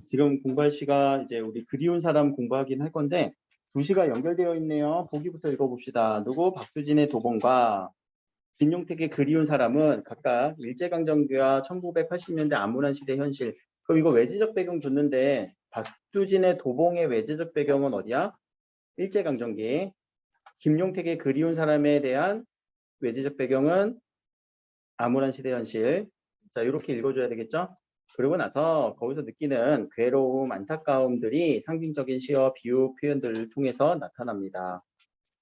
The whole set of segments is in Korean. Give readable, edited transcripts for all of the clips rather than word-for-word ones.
지금 공부할 시간 이제 우리 그리운 사람 공부하긴 할 건데 2시가 연결되어 있네요. 보기부터 읽어봅시다. 누구? 박수진의 도봉과 김용택의 그리운 사람은 각각 일제강점기와 1980년대 암울한 시대 현실. 그럼 이거 외지적 배경 줬는데 박수진의 도봉의 외지적 배경은 어디야? 일제강점기. 김용택의 그리운 사람에 대한 외지적 배경은 암울한 시대 현실. 자, 이렇게 읽어줘야 되겠죠? 그러고 나서 거기서 느끼는 괴로움, 안타까움들이 상징적인 시어, 비유, 표현들을 통해서 나타납니다.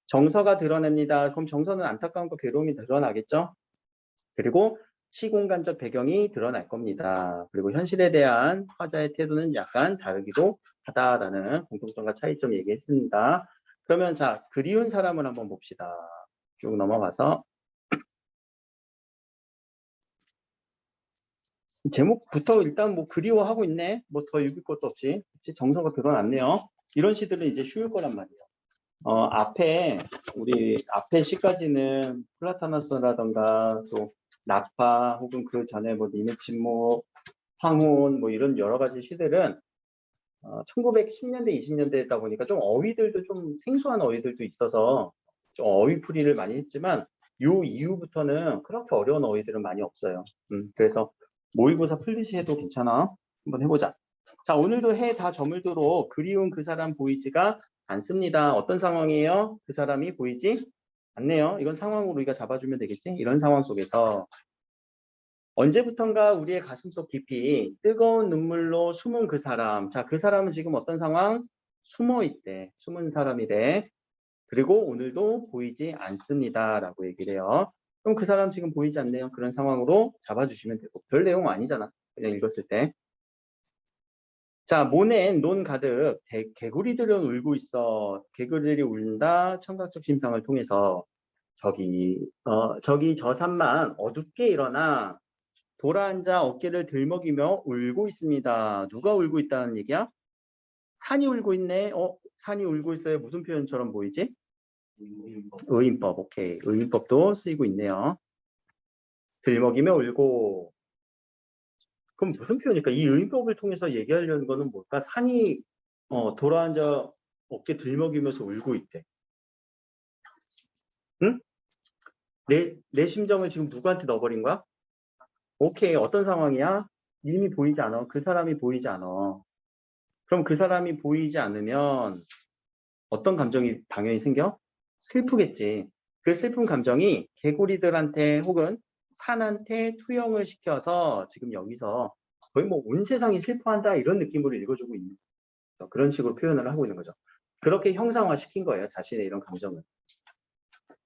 정서가 드러냅니다. 그럼 정서는 안타까움과 괴로움이 드러나겠죠? 그리고 시공간적 배경이 드러날 겁니다. 그리고 현실에 대한 화자의 태도는 약간 다르기도 하다라는 공통점과 차이점 얘기했습니다. 그러면 자, 그리운 사람을 한번 봅시다. 쭉 넘어가서 제목부터 일단 뭐 그리워하고 있네. 뭐 더 읽을 것도 없지. 그치? 정서가 드러났네요. 이런 시들은 이제 쉬울 거란 말이에요. 우리 앞에 시까지는 플라타나스라던가 또 낙파 혹은 그 전에 뭐 님의 침묵, 황혼 뭐 이런 여러 가지 시들은 1910년대, 20년대다 보니까 좀 어휘들도 좀 생소한 어휘들도 있어서 좀 어휘풀이를 많이 했지만 요 이후부터는 그렇게 어려운 어휘들은 많이 없어요. 그래서 모의고사 풀리시 해도 괜찮아. 한번 해보자. 자, 오늘도 해 다 저물도록 그리운 그 사람 보이지가 않습니다. 어떤 상황이에요? 그 사람이 보이지 않네요. 이건 상황으로 우리가 잡아주면 되겠지? 이런 상황 속에서 언제부턴가 우리의 가슴속 깊이 뜨거운 눈물로 숨은 그 사람. 자, 그 사람은 지금 어떤 상황? 숨어 있대. 숨은 사람이래. 그리고 오늘도 보이지 않습니다. 라고 얘기를 해요. 그럼 그 사람 지금 보이지 않네요. 그런 상황으로 잡아주시면 되고. 별 내용 아니잖아. 그냥 읽었을 때. 자, 모낸 논 가득 개구리들은 울고 있어. 개구리들이 울다 청각적 심상을 통해서 저기 저 산만 어둡게 일어나 돌아앉아 어깨를 들먹이며 울고 있습니다. 누가 울고 있다는 얘기야? 산이 울고 있네. 산이 울고 있어요. 무슨 표현처럼 보이지? 의인법. 오케이. 의인법도 쓰이고 있네요. 들먹이며 울고. 그럼 무슨 표현일까? 이 의인법을 통해서 얘기하려는 거는 뭘까? 산이 돌아앉아 어깨 들먹이면서 울고 있대. 응? 내 심정을 지금 누구한테 넣어버린 거야? 오케이. 어떤 상황이야? 이미 보이지 않아. 그 사람이 보이지 않아. 그럼 그 사람이 보이지 않으면 어떤 감정이 당연히 생겨? 슬프겠지. 그 슬픈 감정이 개구리들한테 혹은 산한테 투영을 시켜서 지금 여기서 거의 뭐 온 세상이 슬퍼한다 이런 느낌으로 읽어주고 있는 거죠. 그런 식으로 표현을 하고 있는 거죠. 그렇게 형상화시킨 거예요. 자신의 이런 감정을.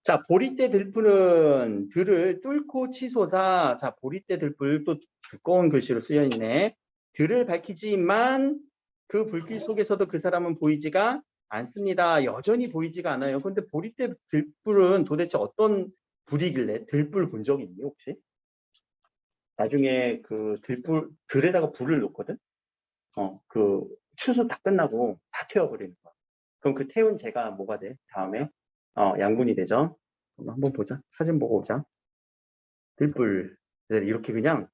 자, 보리떼 들풀은 들을 뚫고 치솟아. 자, 보리떼 들풀 또 두꺼운 글씨로 쓰여 있네. 들을 밝히지만 그 불길 속에서도 그 사람은 보이지가 않습니다. 여전히 보이지가 않아요. 근데 보리떼 들불은 도대체 어떤 불이길래 들불 본 적 있니 혹시? 나중에 그 들에다가 불을 놓거든? 그 추수 다 끝나고 다 태워버리는 거야. 그럼 그 태운 재가 뭐가 돼? 다음에 양분이 되죠. 그럼 한번 보자. 사진 보고 오자. 들불 이렇게 그냥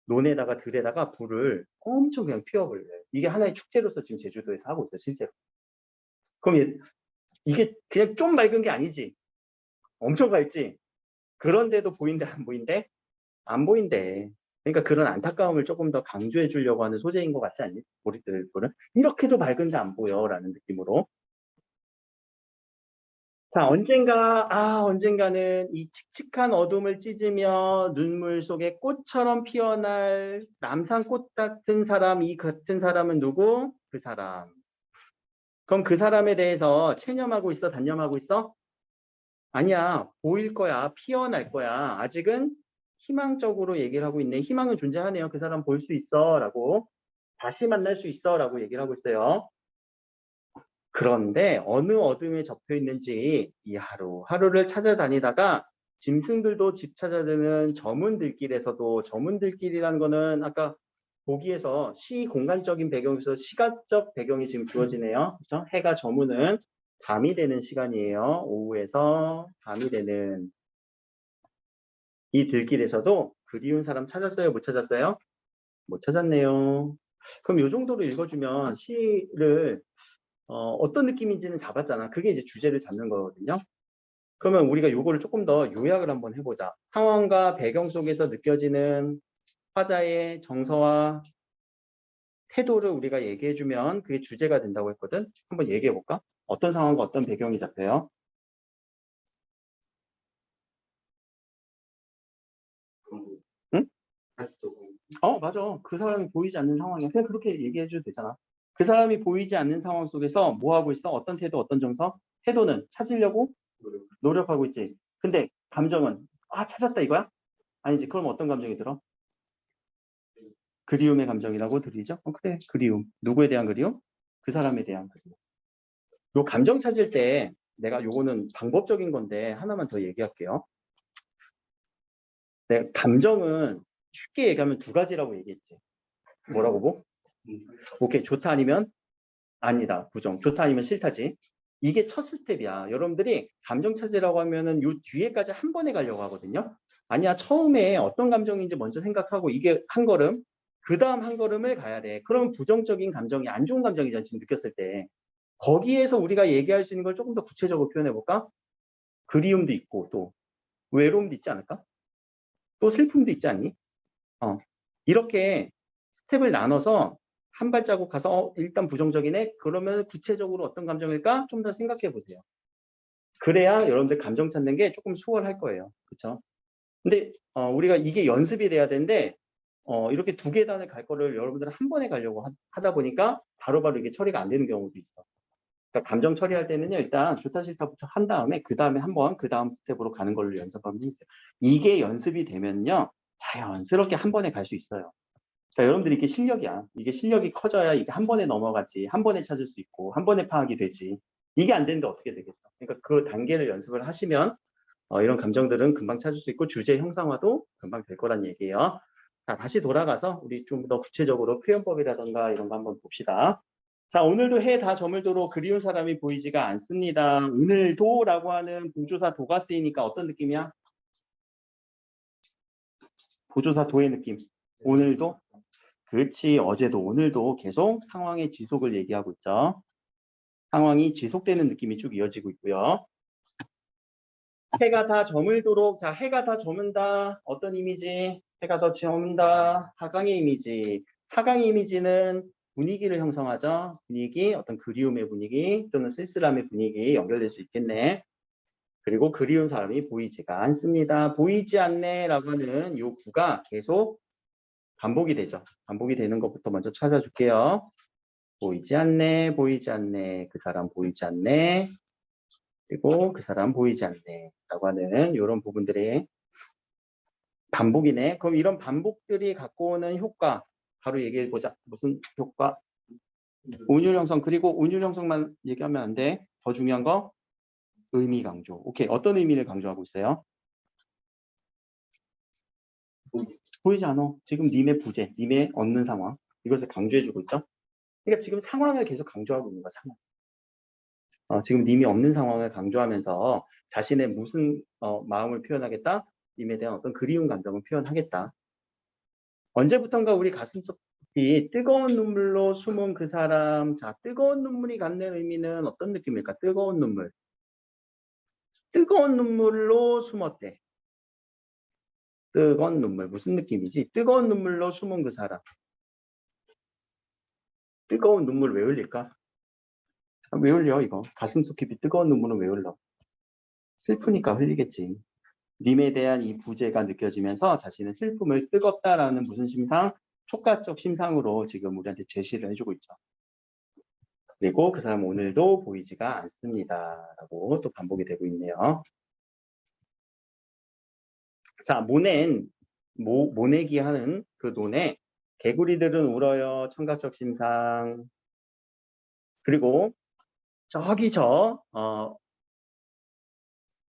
논에다가 들에다가 불을 엄청 그냥 피워버려요. 이게 하나의 축제로서 지금 제주도에서 하고 있어요, 실제로. 그럼 이게 그냥 좀 맑은 게 아니지. 엄청 밝지. 그런데도 보인대 안 보인대? 안 보인대. 그러니까 그런 안타까움을 조금 더 강조해 주려고 하는 소재인 것 같지 않니? 보리들불은 이렇게도 밝은데 안 보여라는 느낌으로. 자, 언젠가는 이 칙칙한 어둠을 찢으며 눈물 속에 꽃처럼 피어날 남산꽃 같은 사람, 이 같은 사람은 누구? 그 사람. 그럼 그 사람에 대해서 체념하고 있어? 단념하고 있어? 아니야. 보일 거야. 피어날 거야. 아직은 희망적으로 얘기를 하고 있네. 희망은 존재하네요. 그 사람 볼 수 있어. 라고. 다시 만날 수 있어. 라고 얘기를 하고 있어요. 그런데 어느 어둠에 접혀 있는지 이 하루를 찾아다니다가 짐승들도 집 찾아드는 저문들길에서도 저문들길이라는 거는 아까 보기에서 시 공간적인 배경에서 시각적 배경이 지금 주어지네요. 그렇죠? 해가 저무는 밤이 되는 시간이에요. 오후에서 밤이 되는 이 들길에서도 그리운 사람 찾았어요? 못 찾았어요? 못 찾았네요. 그럼 이 정도로 읽어주면 시를 어떤 느낌인지는 잡았잖아. 그게 이제 주제를 잡는 거거든요. 그러면 우리가 요거를 조금 더 요약을 한번 해보자. 상황과 배경 속에서 느껴지는 화자의 정서와 태도를 우리가 얘기해주면 그게 주제가 된다고 했거든. 한번 얘기해볼까? 어떤 상황과 어떤 배경이 잡혀요? 응? 맞아. 그 사람이 보이지 않는 상황이야. 그냥 그렇게 얘기해줘도 되잖아. 그 사람이 보이지 않는 상황 속에서 뭐 하고 있어? 어떤 태도, 어떤 정서? 태도는 찾으려고 노력하고 있지. 근데 감정은 찾았다 이거야? 아니지. 그럼 어떤 감정이 들어? 그리움의 감정이라고 들리죠? 그래. 그리움. 누구에 대한 그리움? 그 사람에 대한 그리움. 요 감정 찾을 때 내가 요거는 방법적인 건데 하나만 더 얘기할게요. 네, 감정은 쉽게 얘기하면 두 가지라고 얘기했지. 뭐라고 뭐? 오케이. 좋다 아니면 아니다. 부정. 좋다 아니면 싫다지. 이게 첫 스텝이야. 여러분들이 감정 찾으라고 하면은 요 뒤에까지 한 번에 가려고 하거든요. 아니야. 처음에 어떤 감정인지 먼저 생각하고 이게 한 걸음, 그 다음 한 걸음을 가야 돼. 그럼 부정적인 감정이 안 좋은 감정이잖아. 지금 느꼈을 때. 거기에서 우리가 얘기할 수 있는 걸 조금 더 구체적으로 표현해 볼까? 그리움도 있고 또 외로움도 있지 않을까? 또 슬픔도 있지 않니? 어. 이렇게 스텝을 나눠서 한 발자국 가서 일단 부정적이네? 그러면 구체적으로 어떤 감정일까? 좀 더 생각해 보세요. 그래야 여러분들 감정 찾는 게 조금 수월할 거예요. 그렇죠? 근데 우리가 이게 연습이 돼야 되는데 이렇게 두 계단을 갈 거를 여러분들은 한 번에 가려고 하다 보니까 바로바로 이게 처리가 안 되는 경우도 있어. 그러니까 감정 처리할 때는요, 일단 좋다 싫다부터 한 다음에 그 다음에 한번 그 다음 스텝으로 가는 걸로 연습하면 있어요. 이게 연습이 되면요, 자연스럽게 한 번에 갈 수 있어요. 자, 여러분들이 이게 실력이야. 이게 실력이 커져야 이게 한 번에 넘어가지, 한 번에 찾을 수 있고, 한 번에 파악이 되지. 이게 안 되는데 어떻게 되겠어? 그러니까 그 단계를 연습을 하시면 이런 감정들은 금방 찾을 수 있고 주제 형상화도 금방 될 거란 얘기예요. 자, 다시 돌아가서 우리 좀 더 구체적으로 표현법이라던가 이런 거 한번 봅시다. 자, 오늘도 해 다 저물도록 그리운 사람이 보이지가 않습니다. 오늘도라고 하는 보조사 도가 쓰이니까 어떤 느낌이야? 보조사 도의 느낌. 오늘도? 그렇지. 어제도 오늘도 계속 상황의 지속을 얘기하고 있죠. 상황이 지속되는 느낌이 쭉 이어지고 있고요. 해가 다 저물도록. 자, 해가 다 저문다. 어떤 이미지? 해가 더 저문다. 하강의 이미지. 하강의 이미지는 분위기를 형성하죠. 분위기, 어떤 그리움의 분위기 또는 쓸쓸함의 분위기 연결될 수 있겠네. 그리고 그리운 사람이 보이지가 않습니다. 보이지 않네 라고 하는 요 구가 계속 반복이 되죠. 반복이 되는 것부터 먼저 찾아줄게요. 보이지 않네, 보이지 않네, 그 사람 보이지 않네, 그리고 그 사람 보이지 않네 라고 하는 이런 부분들이 반복이네. 그럼 이런 반복들이 갖고 오는 효과 바로 얘기해 보자. 무슨 효과? 운율 형성. 그리고 운율 형성만 얘기하면 안 돼. 더 중요한 거 의미 강조. 오케이. 어떤 의미를 강조하고 있어요? 보이지 않아. 지금 님의 부재, 님의 없는 상황. 이것을 강조해주고 있죠. 그러니까 지금 상황을 계속 강조하고 있는 거야. 상황. 지금 님이 없는 상황을 강조하면서 자신의 무슨 마음을 표현하겠다? 님에 대한 어떤 그리운 감정을 표현하겠다. 언제부턴가 우리 가슴속이 뜨거운 눈물로 숨은 그 사람. 자, 뜨거운 눈물이 갖는 의미는 어떤 느낌일까? 뜨거운 눈물. 뜨거운 눈물로 숨었대. 뜨거운 눈물. 무슨 느낌이지? 뜨거운 눈물로 숨은 그 사람. 뜨거운 눈물 왜 흘릴까? 왜 흘려, 이거? 가슴속 깊이 뜨거운 눈물은 왜 흘러? 슬프니까 흘리겠지. 님에 대한 이 부재가 느껴지면서 자신의 슬픔을 뜨겁다라는 무슨 심상? 촉각적 심상으로 지금 우리한테 제시를 해주고 있죠. 그리고 그 사람 오늘도 보이지가 않습니다. 라고 또 반복이 되고 있네요. 자, 모내기 하는 그 논에 개구리들은 울어요. 청각적 심상. 그리고 저기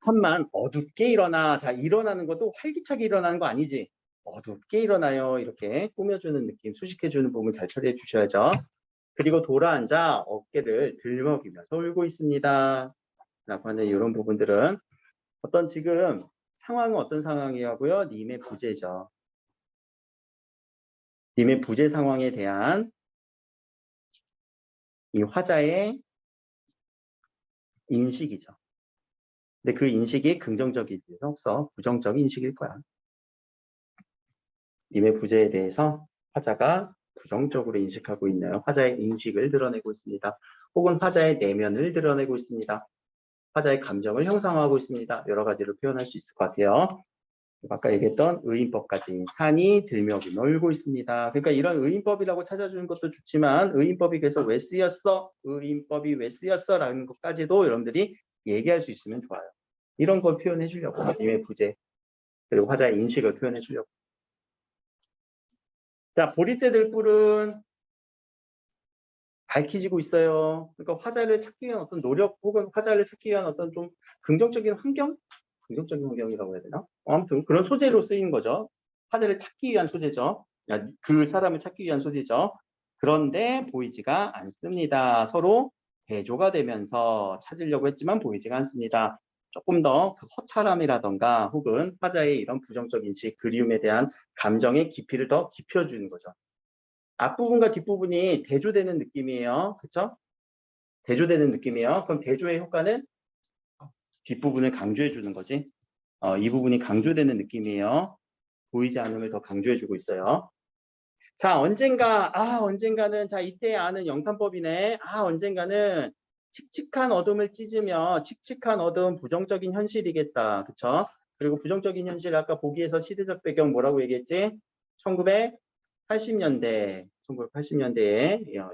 한만 어둡게 일어나. 자, 일어나는 것도 활기차게 일어나는 거 아니지. 어둡게 일어나요. 이렇게 꾸며주는 느낌, 수식해주는 부분 잘 처리해 주셔야죠. 그리고 돌아앉아 어깨를 들먹이면서 울고 있습니다. 라고 하는 이런 부분들은 어떤 지금 상황은 어떤 상황이라고요? 님의 부재죠. 님의 부재 상황에 대한 이 화자의 인식이죠. 근데 그 인식이 긍정적일 수 없어. 부정적인 인식일 거야. 님의 부재에 대해서 화자가 부정적으로 인식하고 있나요? 화자의 인식을 드러내고 있습니다. 혹은 화자의 내면을 드러내고 있습니다. 화자의 감정을 형상화하고 있습니다. 여러 가지로 표현할 수 있을 것 같아요. 아까 얘기했던 의인법까지 산이 들녘이 놀고 있습니다. 그러니까 이런 의인법이라고 찾아주는 것도 좋지만 의인법이 계속 왜 쓰였어? 의인법이 왜 쓰였어? 라는 것까지도 여러분들이 얘기할 수 있으면 좋아요. 이런 걸 표현해 주려고 님의 부재 그리고 화자의 인식을 표현해 주려고. 자, 보리대 들불은 밝혀지고 있어요. 그러니까 화자를 찾기 위한 어떤 노력 혹은 화자를 찾기 위한 어떤 좀 긍정적인 환경? 긍정적인 환경이라고 해야 되나? 아무튼 그런 소재로 쓰인 거죠. 화자를 찾기 위한 소재죠. 그 사람을 찾기 위한 소재죠. 그런데 보이지가 않습니다. 서로 대조가 되면서 찾으려고 했지만 보이지가 않습니다. 조금 더 그 허탈함이라던가 혹은 화자의 이런 부정적 인식, 그리움에 대한 감정의 깊이를 더 깊여주는 거죠. 앞부분과 뒷부분이 대조되는 느낌이에요. 그렇죠? 대조되는 느낌이에요. 그럼 대조의 효과는 뒷부분을 강조해 주는 거지. 이 부분이 강조되는 느낌이에요. 보이지 않음을 더 강조해 주고 있어요. 자, 언젠가는, 자, 이때 아는 영탄법이네. 언젠가는 칙칙한 어둠을 찢으며, 칙칙한 어둠 부정적인 현실이겠다. 그쵸? 그리고 부정적인 현실, 아까 보기에서 시대적 배경 뭐라고 얘기했지? 1980년대에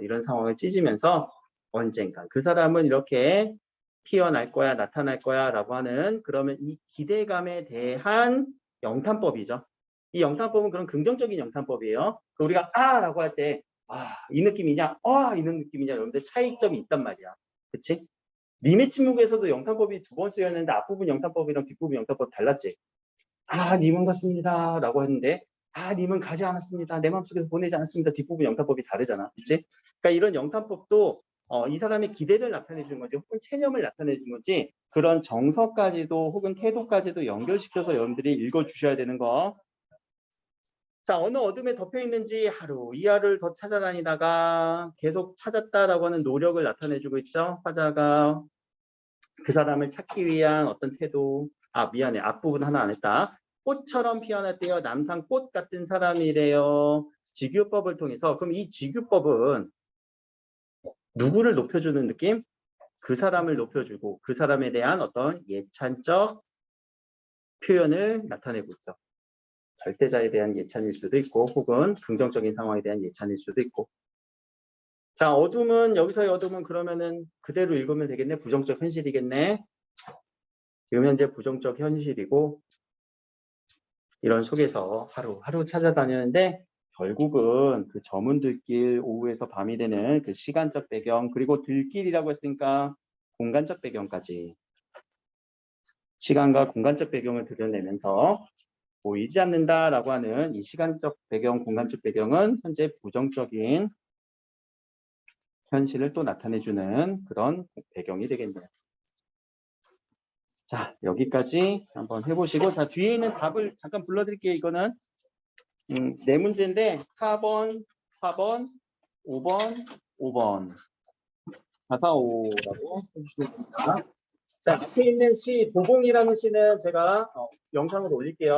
이런 상황을 찢으면서 언젠가 그 사람은 이렇게 피어날 거야, 나타날 거야 라고 하는 그러면 이 기대감에 대한 영탄법이죠. 이 영탄법은 그런 긍정적인 영탄법이에요. 우리가 라고 할 때 이 느낌이냐, 이런 느낌이냐 여러분들 차이점이 있단 말이야. 그치? 님의 침묵에서도 영탄법이 2번 쓰였는데 앞부분 영탄법이랑 뒷부분 영탄법 달랐지? 님은 갔습니다 라고 했는데 님은 가지 않았습니다. 내 마음속에서 보내지 않았습니다. 뒷부분 영탄법이 다르잖아. 그치? 그러니까 이런 영탄법도 이 사람의 기대를 나타내 주는 거지 혹은 체념을 나타내 주는 거지 그런 정서까지도 혹은 태도까지도 연결시켜서 여러분들이 읽어주셔야 되는 거. 자, 어느 어둠에 덮여 있는지 하루 이 하루를 더 찾아다니다가 계속 찾았다라고 하는 노력을 나타내 주고 있죠. 화자가 그 사람을 찾기 위한 어떤 태도. 미안해. 앞부분 하나 안 했다. 꽃처럼 피어났대요. 남산 꽃 같은 사람이래요. 직유법을 통해서. 그럼 이 직유법은 누구를 높여주는 느낌? 그 사람을 높여주고 그 사람에 대한 어떤 예찬적 표현을 나타내고 있죠. 절대자에 대한 예찬일 수도 있고 혹은 긍정적인 상황에 대한 예찬일 수도 있고. 자, 어둠은 여기서의 어둠은 그러면은 그대로 읽으면 되겠네. 부정적 현실이겠네. 지금 현재 부정적 현실이고 이런 속에서 하루 찾아다녔는데 결국은 그 저문 들길 오후에서 밤이 되는 그 시간적 배경 그리고 들길이라고 했으니까 공간적 배경까지 시간과 공간적 배경을 드러내면서 보이지 않는다라고 하는 이 시간적 배경, 공간적 배경은 현재 부정적인 현실을 또 나타내주는 그런 배경이 되겠네요. 자, 여기까지 한번 해보시고 자, 뒤에 있는 답을 잠깐 불러드릴게요. 이거는 네 문제인데 4번, 4번, 5번, 5번 4, 4, 5라고 해주시면 됩니다. 자, 앞에 있는 시, 도봉이라는 시는 제가 영상으로 올릴게요.